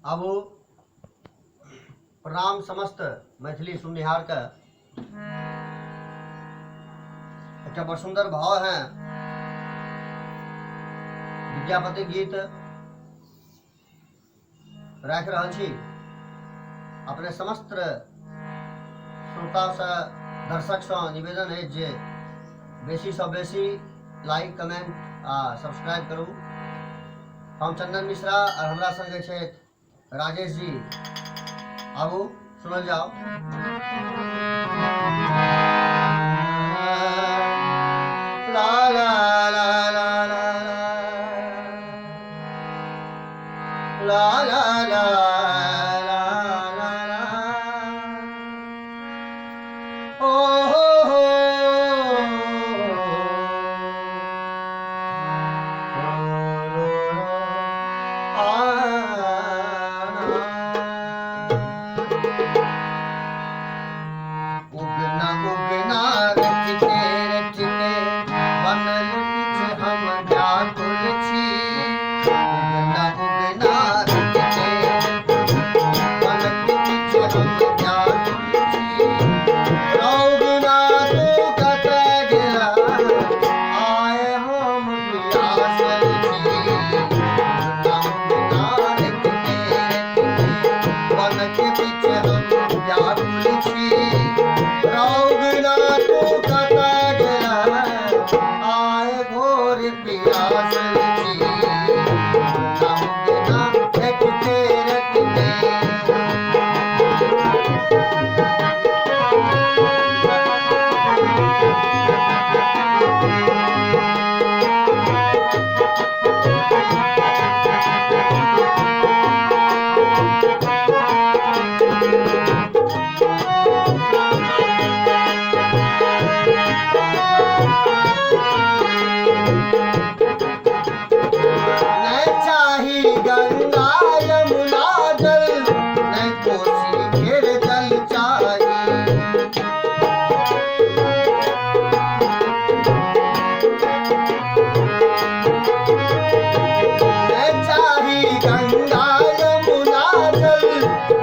आबू प्रणाम समस्त मैथिली सुननिहार के। एक बड़ सुंदर भाव है विद्यापति गीत राख रहल छी। अपने समस्त श्रोता से दर्शक से निवेदन है जे बेसी से बेसी लाइक कमेंट आ सब्सक्राइब करू। हम चंदन मिश्रा और हमरा संगे छे राजेश जी। आबू सुनल जाओ। ला ला ला ला ला ला ला ला ला ला ओ हो उगना उगना रचते रचते बनल पीछे हम व्याकुल छी। उगना उगना रचते बनल पीछे हम व्याकुल छी। रौगना तू कटे गेला आए हम प्यासल छी। उगना उगना रचते रचते बनल पीछे हम व्याकुल छी। रौगना तू कटा गेला आए घोर पियासल छी। रौगना रटते रटते न चाही गंगा यमुना जल न कोसी घेर जल चाही। न चाही गंगा यमुना जल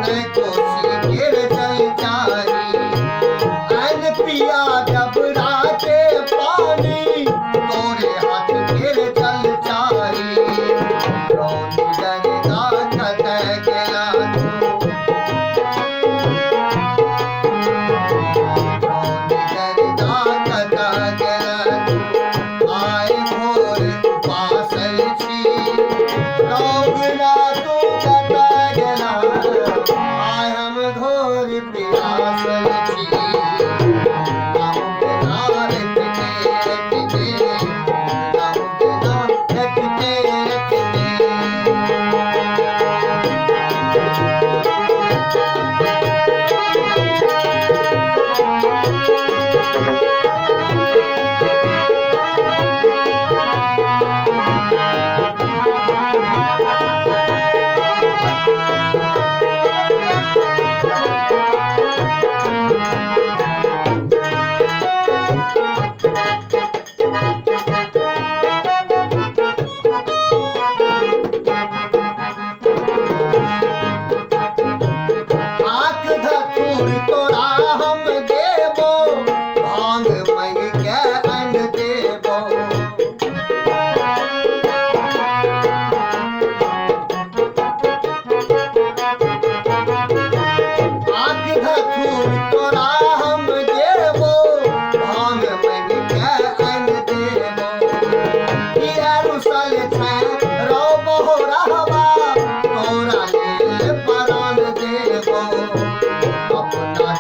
न कोसी घेर जल चाही। अन पिया डबरा के पानी तोरे हाथ घेर जल चाही। रौनी डरदा कटे गेला रौनी डरदा कटे गेला आए घोर पासल छी। रौगना तू कटे गेला आए हम घोर पियासल छी। रौगना रटते रटते रौगना रटते रटते आँख धतूर तोरा हम देबो भांग मंग के अन्न देबो। आँख धतूर तोरा हम देबो भांग मंग के अन्न देबो। किया रुसल छै रो बहुरहबा तोरा लेल प्राण देबो। अपना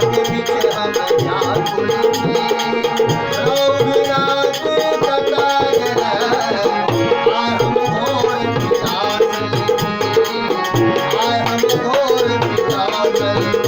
के पीछे हम व्याकुल थे। प्रभु बिना के कटाए हैं, आए हम घोर पियास लगी, आए हम घोर पियास लगी।